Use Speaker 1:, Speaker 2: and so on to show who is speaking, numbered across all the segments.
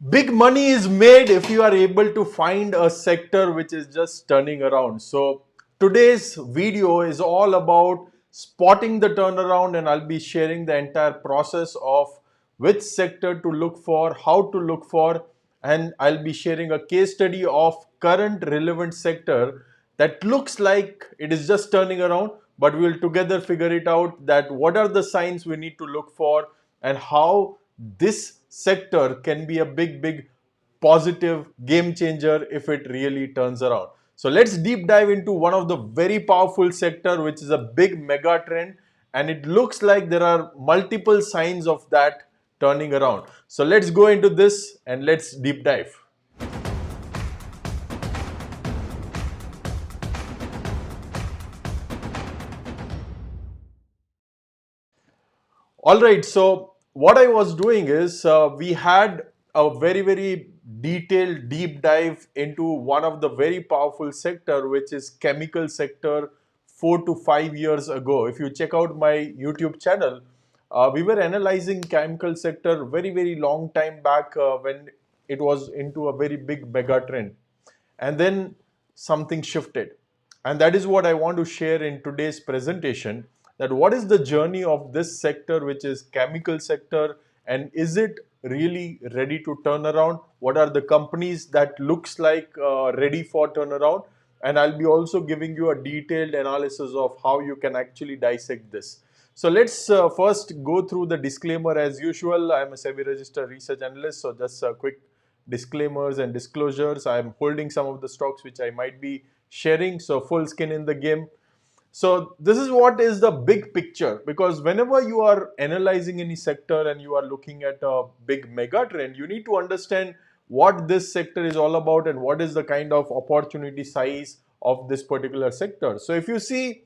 Speaker 1: Big money is made if you are able to find a sector which is just turning around. So today's video is all about spotting the turnaround, and I'll be sharing the entire process of which sector to look for, how to look for, and I'll be sharing a case study of current relevant sector that looks like it is just turning around, but we'll together figure it out that what are the signs we need to look for and how this sector can be a big positive game changer if it really turns around. So let's deep dive into one of the very powerful sector which is a big mega trend, and it looks like there are multiple signs of that turning around. So let's go into this and let's deep dive. All right, so what I was doing is we had a very detailed deep dive into one of the very powerful sector, which is chemical sector 4 to 5 years ago. If you check out my YouTube channel, we were analyzing chemical sector very long time back when it was into a very big mega trend, and then something shifted, and that is what I want to share in today's presentation, that what is the journey of this sector which is chemical sector, and is it really ready to turn around? What are the companies that looks like ready for turnaround? And I'll be also giving you a detailed analysis of how you can actually dissect this. So let's first go through the disclaimer as usual. I'm a SEBI registered research analyst, so just a quick disclaimers and disclosures. I'm holding some of the stocks which I might be sharing, so full skin in the game. So this is what is the big picture, because whenever you are analyzing any sector and you are looking at a big mega trend, you need to understand what this sector is all about and what is the kind of opportunity size of this particular sector. So if you see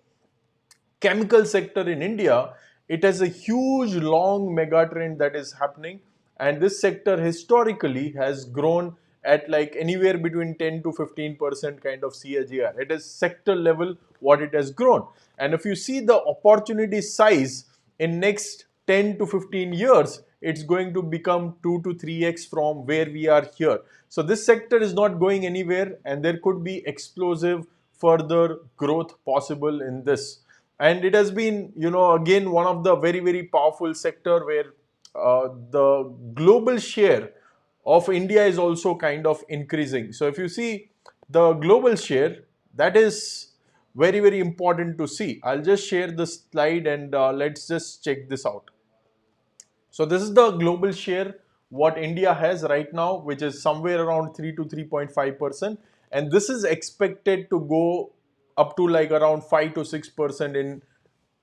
Speaker 1: chemical sector in India, it has a huge long mega trend that is happening, and this sector historically has grown at like anywhere between 10 to 15% kind of CAGR. It is sector level what it has grown. And if you see the opportunity size in next 10 to 15 years, it's going to become 2 to 3x from where we are here. So this sector is not going anywhere, and there could be explosive further growth possible in this. And it has been, again, one of the very powerful sector where the global share of India is also kind of increasing. So if you see the global share, that is very important to see. I'll just share the slide, and let's just check this out. So this is the global share what India has right now, which is somewhere around 3 to 3.5%, and this is expected to go up to like around 5 to 6% in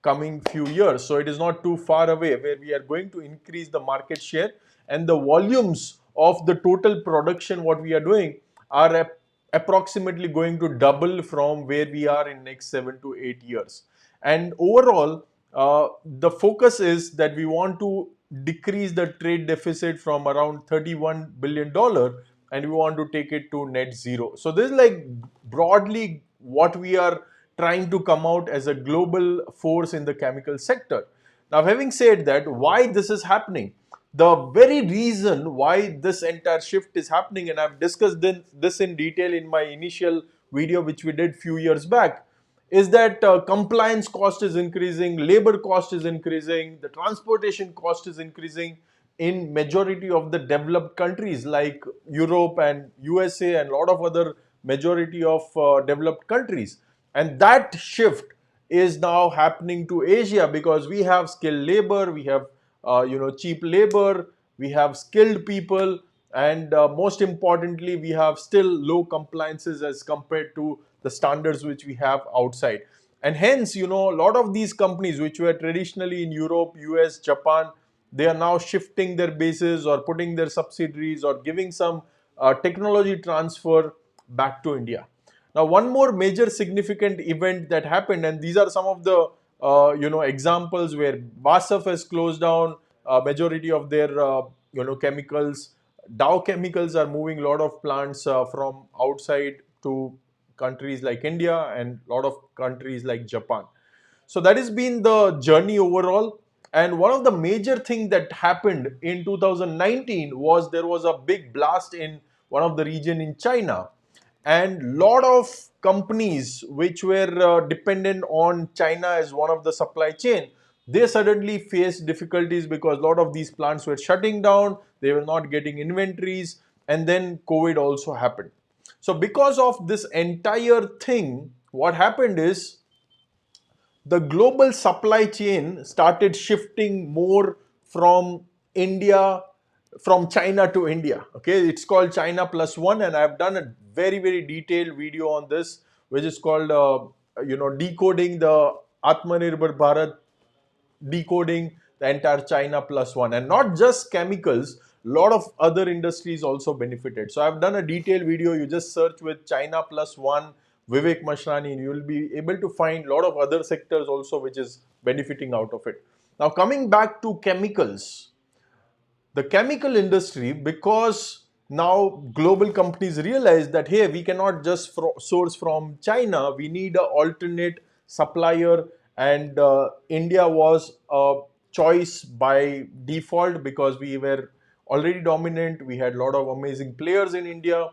Speaker 1: coming few years. So it is not too far away where we are going to increase the market share, and the volumes of the total production what we are doing are approximately going to double from where we are in next 7 to 8 years. And overall, the focus is that we want to decrease the trade deficit from around $31 billion, and we want to take it to net zero. So this is like broadly what we are trying to come out as a global force in the chemical sector. Now, having said that, why this is happening? The very reason why this entire shift is happening, and I've discussed this in detail in my initial video which we did few years back, is that compliance cost is increasing, labor cost is increasing, the transportation cost is increasing in majority of the developed countries like Europe and USA and a lot of other majority of developed countries. And that shift is now happening to Asia because we have skilled labor, we have cheap labor, we have skilled people, and most importantly, we have still low compliances as compared to the standards which we have outside. And hence, a lot of these companies which were traditionally in Europe, US, Japan, they are now shifting their bases or putting their subsidiaries or giving some technology transfer back to India. Now, one more major significant event that happened, and these are some of the examples where BASF has closed down majority of their chemicals. Dow Chemicals are moving a lot of plants from outside to countries like India and a lot of countries like Japan. So that has been the journey overall. And one of the major thing that happened in 2019 was there was a big blast in one of the region in China, and lot of companies which were dependent on China as one of the supply chain, they suddenly faced difficulties because a lot of these plants were shutting down, they were not getting inventories, and then COVID also happened. So because of this entire thing, what happened is the global supply chain started shifting more from India, from China to India. Okay, it's called China Plus One, and I've done a very, very detailed video on this, which is called, decoding the Atmanirbhar Bharat, decoding the entire China Plus One, and not just chemicals. Lot of other industries also benefited. So I've done a detailed video. You just search with China Plus One, Vivek Mashrani, and you will be able to find a lot of other sectors also which is benefiting out of it. Now coming back to chemicals, the chemical industry, because now global companies realize that hey, we cannot just source from China, we need an alternate supplier, and India was a choice by default because we were already dominant, we had a lot of amazing players in India,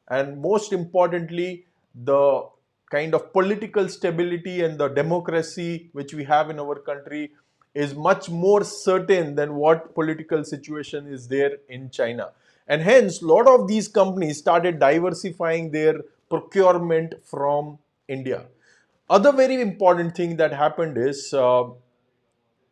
Speaker 1: and most importantly, the kind of political stability and the democracy which we have in our country is much more certain than what political situation is there in China. And hence, a lot of these companies started diversifying their procurement from India. Other very important thing that happened is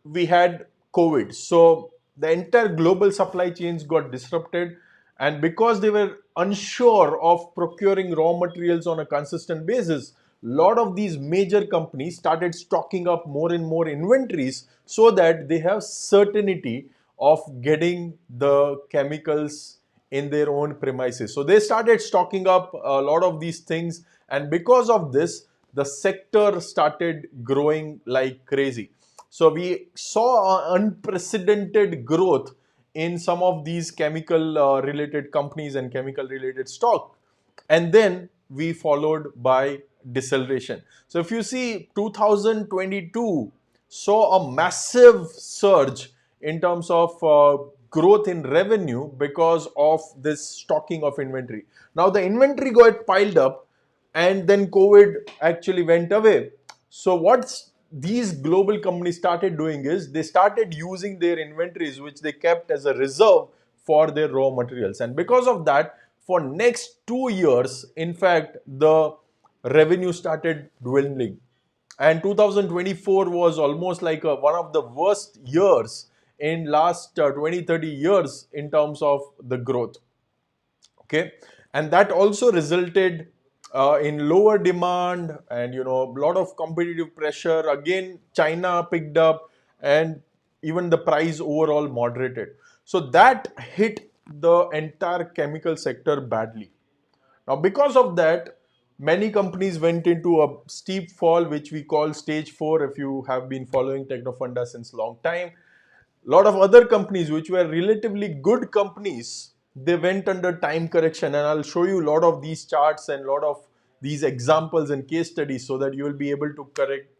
Speaker 1: we had COVID. So the entire global supply chains got disrupted. And because they were unsure of procuring raw materials on a consistent basis, a lot of these major companies started stocking up more and more inventories so that they have certainty of getting the chemicals in their own premises. So they started stocking up a lot of these things. And because of this, the sector started growing like crazy. So we saw unprecedented growth in some of these chemical related companies and chemical related stock. And then we followed by deceleration. So if you see 2022 saw a massive surge in terms of growth in revenue because of this stocking of inventory. Now the inventory got piled up and then COVID actually went away. So what these global companies started doing is they started using their inventories which they kept as a reserve for their raw materials, and because of that, for next 2 years, in fact, the revenue started dwindling, and 2024 was almost like one of the worst years in last 20-30 years in terms of the growth. Okay, and that also resulted in lower demand, and a lot of competitive pressure. Again, China picked up, and even the price overall moderated. So that hit the entire chemical sector badly. Now because of that, many companies went into a steep fall, which we call stage 4 if you have been following TechnoFunda since long time. Lot of other companies which were relatively good companies, they went under time correction, and I'll show you a lot of these charts and a lot of these examples and case studies so that you will be able to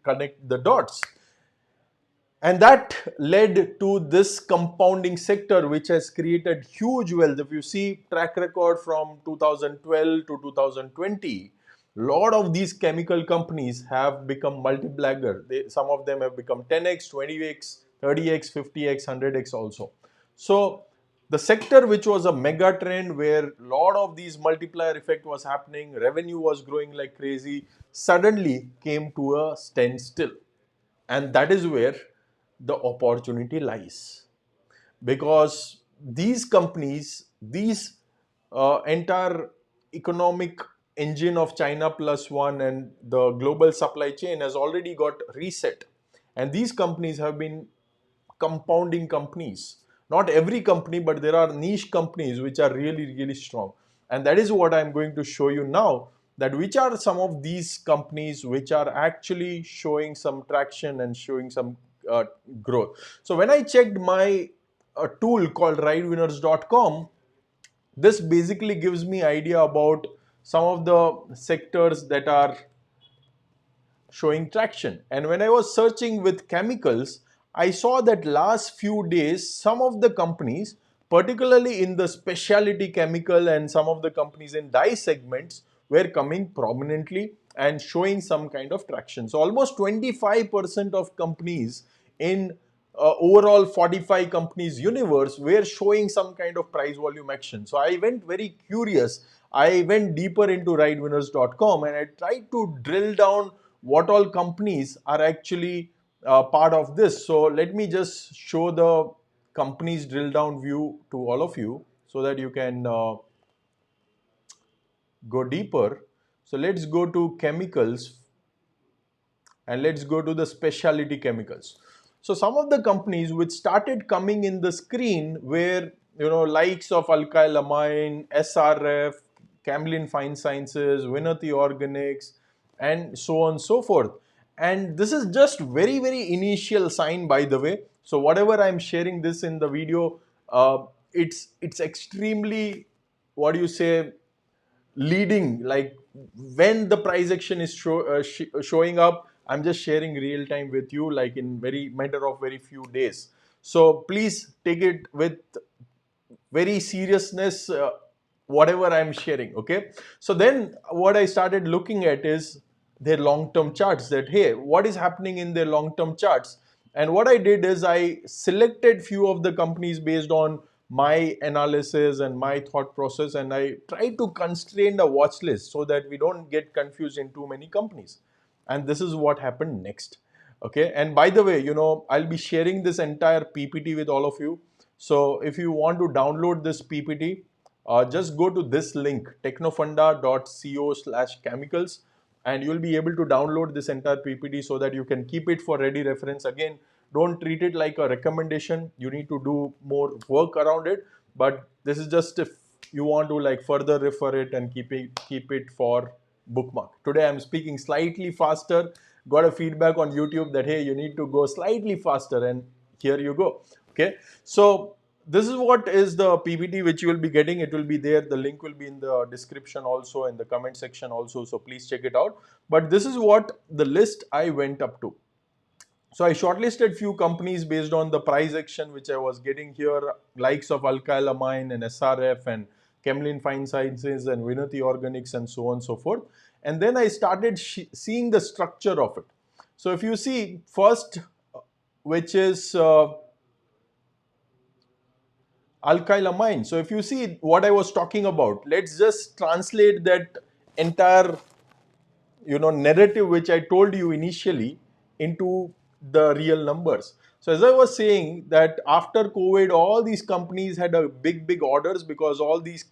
Speaker 1: connect the dots. And that led to this compounding sector which has created huge wealth. If you see track record from 2012 to 2020, lot of these chemical companies have become multi-blagger. Some of them have become 10x, 20x, 30x, 50x, 100x also. So the sector which was a mega trend where a lot of these multiplier effect was happening, revenue was growing like crazy, suddenly came to a standstill. And that is where the opportunity lies, because these companies, these entire economic engine of China Plus One and the global supply chain has already got reset, and these companies have been compounding companies. Not every company, but there are niche companies which are really, really strong. And that is what I'm going to show you now, that which are some of these companies which are actually showing some traction and showing some growth. So when I checked my tool called ridewinners.com, this basically gives me idea about some of the sectors that are showing traction. And when I was searching with chemicals, I saw that last few days, some of the companies, particularly in the specialty chemical and some of the companies in dye segments, were coming prominently and showing some kind of traction. So almost 25% of companies in overall 45 companies universe were showing some kind of price volume action. So I went very curious. I went deeper into ridewinners.com and I tried to drill down what all companies are actually part of this. So let me just show the companies drill down view to all of you so that you can go deeper. So let's go to chemicals and let's go to the specialty chemicals. So some of the companies which started coming in the screen were, likes of alkyl amine, SRF, Camlin Fine Sciences, Vinati Organics, and so on and so forth. And this is just very, very initial sign, by the way. So whatever I'm sharing this in the video, it's extremely, what do you say, leading, like when the price action is showing up. I'm just sharing real time with you, like in very matter of very few days. So please take it with very seriousness, whatever I'm sharing. Okay, so then what I started looking at is their long term charts, that hey, what is happening in their long term charts. And what I did is I selected few of the companies based on my analysis and my thought process, and I tried to constrain the watch list so that we don't get confused in too many companies. And this is what happened next. Okay, and by the way, I'll be sharing this entire PPT with all of you. So if you want to download this PPT, just go to this link, technofunda.co/chemicals, and you'll be able to download this entire PPT so that you can keep it for ready reference. Again, don't treat it like a recommendation. You need to do more work around it, but this is just if you want to like further refer it and keep it for bookmark. Today I'm speaking slightly faster. Got a feedback on YouTube that hey, you need to go slightly faster, and here you go. Okay, so this is what is the PPT which you will be getting. It will be there. The link will be in the description also, in the comment section also. So please check it out. But this is what the list I went up to. So I shortlisted few companies based on the price action which I was getting here, likes of alkyl amine and SRF and Camlin Fine Sciences and Vinati Organics and so on and so forth. And then I started seeing the structure of it. So if you see first, which is alkyl amine. So if you see what I was talking about, let's just translate that entire narrative which I told you initially into the real numbers. So as I was saying that after COVID, all these companies had a big orders because all these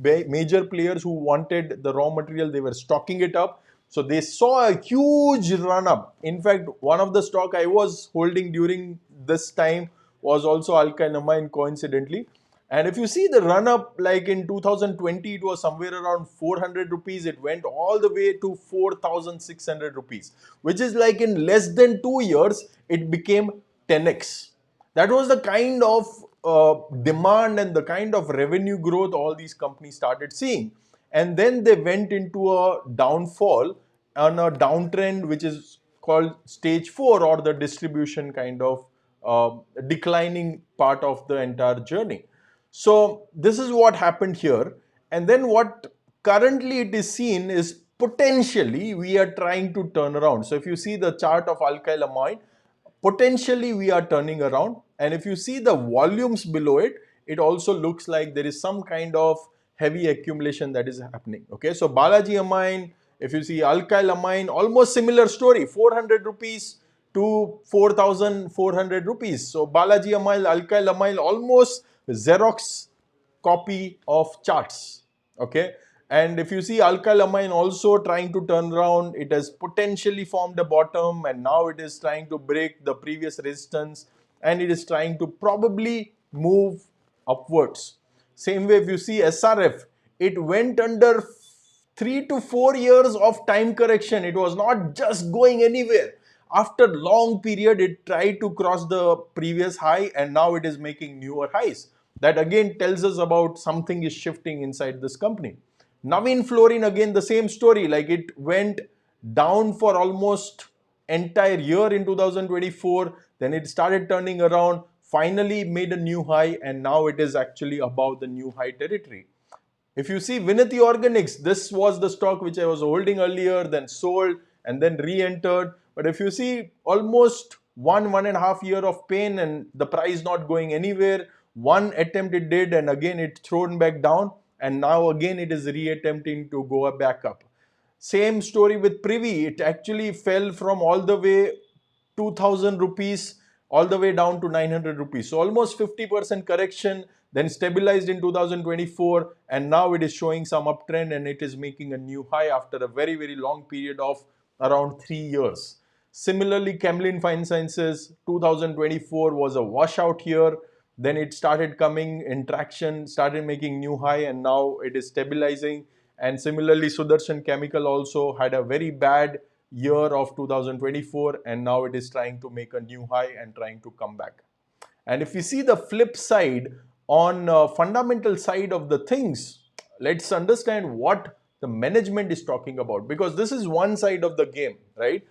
Speaker 1: major players who wanted the raw material, they were stocking it up. So they saw a huge run up. In fact, one of the stock I was holding during this time was also alkylamine, coincidentally. And if you see the run up, like in 2020, it was somewhere around 400 rupees. It went all the way to 4,600 rupees, which is like in less than 2 years, it became 10x. That was the kind of demand and the kind of revenue growth all these companies started seeing. And then they went into a downfall on a downtrend, which is called stage 4, or the distribution kind of declining part of the entire journey. So this is what happened here. And then what currently it is seen is potentially we are trying to turn around. So if you see the chart of alkyl amine, potentially we are turning around. And if you see the volumes below it, it also looks like there is some kind of heavy accumulation that is happening. Okay, so Balaji amine, if you see alkyl amine, almost similar story, 400 rupees to 4,400 rupees. So Balaji amine, alkyl amine, almost Xerox copy of charts. Okay, and if you see alkyl amine also trying to turn around, it has potentially formed a bottom and now it is trying to break the previous resistance and it is trying to probably move upwards. Same way, if you see SRF, it went under 3 to 4 years of time correction. It was not just going anywhere. After long period, it tried to cross the previous high and now it is making newer highs. That again tells us about something is shifting inside this company. Navin Fluorine, again the same story, like it went down for almost entire year in 2024. then it started turning around, finally made a new high, and now it is actually above the new high territory. If you see Vinati Organics, this was the stock which I was holding earlier, then sold and then re-entered. But if you see almost 1.5 year of pain and the price not going anywhere, one attempt it did and again it thrown back down, and now again it is re-attempting to go back up. Same story with Privy. It actually fell from all the way 2000 rupees all the way down to 900 rupees. So almost 50% correction, then stabilized in 2024, and now it is showing some uptrend and it is making a new high after a very, very long period of around 3 years. Similarly, Camlin Fine Sciences 2024 was a washout year. Then it started coming in traction, started making new high, and now it is stabilizing. And similarly, Sudarshan Chemical also had a very bad year of 2024, and now it is trying to make a new high and trying to come back. And if we see the flip side on fundamental side of the things, let's understand what the management is talking about, because this is one side of the game, right?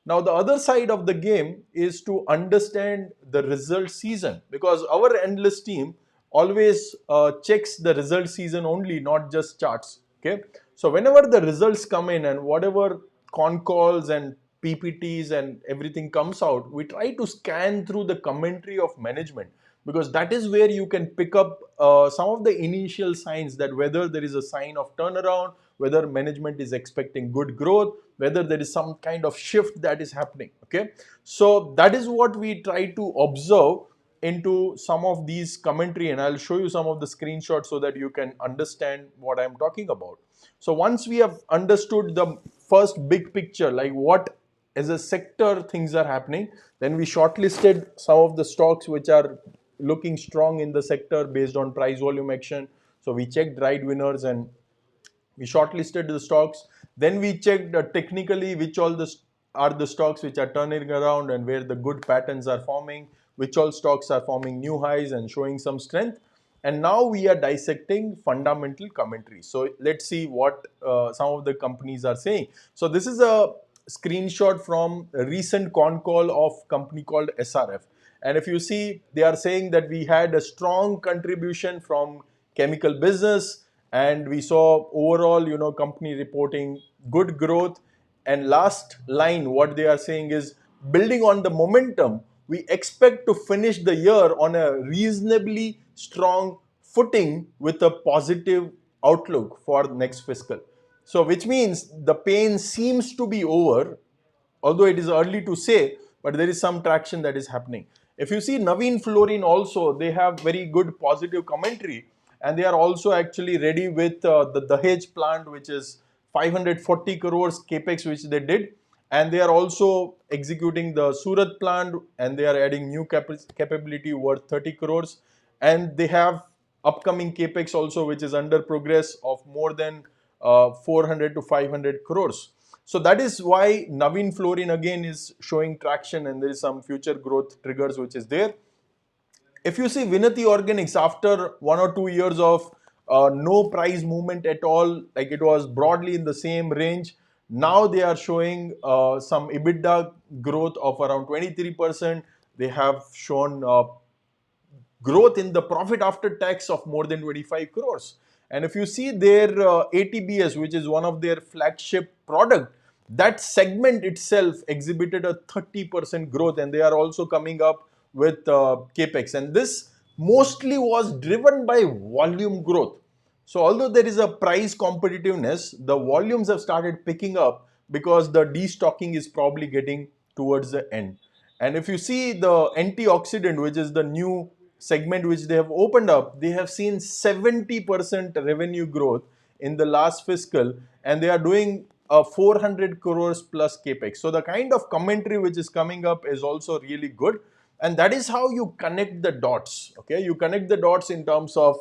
Speaker 1: Now, the other side of the game is to understand the result season, because our analyst team always checks the result season only, not just charts. Okay, so whenever the results come in and whatever con calls and PPTs and everything comes out, we try to scan through the commentary of management, because that is where you can pick up some of the initial signs that whether there is a sign of turnaround, whether management is expecting good growth, whether there is some kind of shift that is happening. Okay, so that is what we try to observe into some of these commentary, and I'll show you some of the screenshots so that you can understand what I'm talking about. So once we have understood the first big picture, like what as a sector things are happening, then we shortlisted some of the stocks which are looking strong in the sector based on price volume action. So we checked right winners and we shortlisted the stocks. Then we checked technically which all are the stocks which are turning around and where the good patterns are forming, which all stocks are forming new highs and showing some strength. And now we are dissecting fundamental commentary. So let's see what some of the companies are saying. So this is a screenshot from a recent con call of company called SRF. And if you see, they are saying that we had a strong contribution from chemical business, and we saw overall, company reporting good growth. And last line, what they are saying is, building on the momentum, we expect to finish the year on a reasonably strong footing with a positive outlook for next fiscal. So which means the pain seems to be over, although it is early to say, but there is some traction that is happening. If you see Navin Fluorine also, they have very good positive commentary, and they are also actually ready with the Dahej plant, which is 540 crores capex which they did, and they are also executing the Surat plant, and they are adding new capability worth 30 crores, and they have upcoming capex also which is under progress of more than 400 to 500 crores. So that is why Navin Fluorine again is showing traction, and there is some future growth triggers which is there. If you see Vinati Organics, after 1 or 2 years of no price movement at all, like it was broadly in the same range, now they are showing some EBITDA growth of around 23%. They have shown growth in the profit after tax of more than 25 crores. And if you see their ATBS, which is one of their flagship product, that segment itself exhibited a 30% growth, and they are also coming up with capex. And this mostly was driven by volume growth. So although there is a price competitiveness, the volumes have started picking up because the destocking is probably getting towards the end. And if you see the antioxidant, which is the new segment which they have opened up, they have seen 70% revenue growth in the last fiscal, and they are doing a 400 crores plus capex. So the kind of commentary which is coming up is also really good, and that is how you connect the dots. Okay, you connect the dots in terms of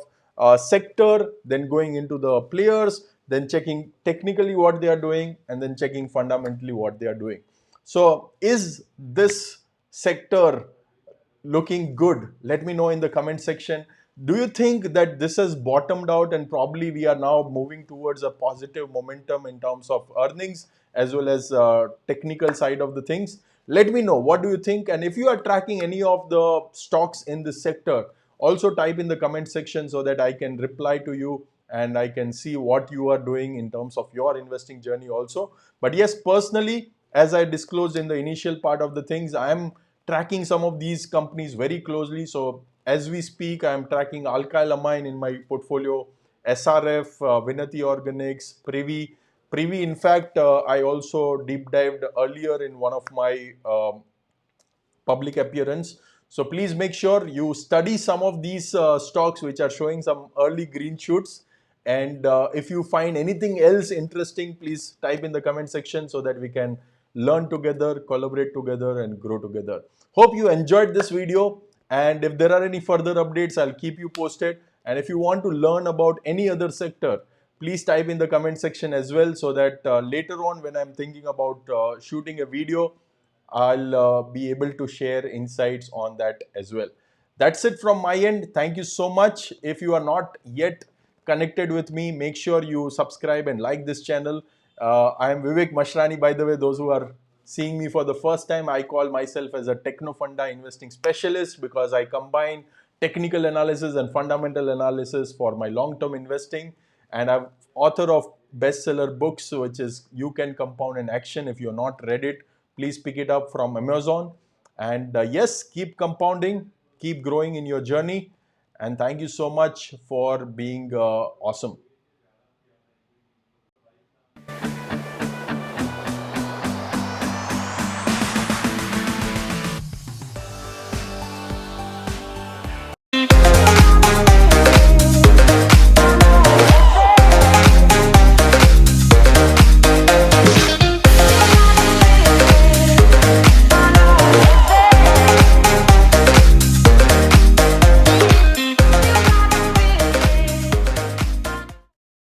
Speaker 1: sector, then going into the players, then checking technically what they are doing, and then checking fundamentally what they are doing. So is this sector looking good? Let me know in the comment section. Do you think that this has bottomed out and probably we are now moving towards a positive momentum in terms of earnings as well as technical side of the things? Let me know what do you think, and if you are tracking any of the stocks in this sector, also type in the comment section so that I can reply to you and I can see what you are doing in terms of your investing journey also. But yes, personally, as I disclosed in the initial part of the things, I am tracking some of these companies very closely. So as we speak, I am tracking Alkyl Amine in my portfolio, SRF, Vinati Organics, Privi. In fact, I also deep dived earlier in one of my public appearance. So please make sure you study some of these stocks which are showing some early green shoots. And if you find anything else interesting, please type in the comment section so that we can learn together, collaborate together, and grow together. Hope you enjoyed this video. And if there are any further updates, I'll keep you posted. And if you want to learn about any other sector, please type in the comment section as well, so that later on when I'm thinking about shooting a video, I'll be able to share insights on that as well. That's it from my end. Thank you so much. If you are not yet connected with me, make sure you subscribe and like this channel. I am Vivek Mashrani, by the way. Those who are seeing me for the first time, I call myself as a TechnoFunda Investing Specialist because I combine technical analysis and fundamental analysis for my long-term investing. And I'm author of bestseller books, which is You Can Compound in Action. If you're not read it, please pick it up from Amazon. And yes, keep compounding, keep growing in your journey. And thank you so much for being awesome.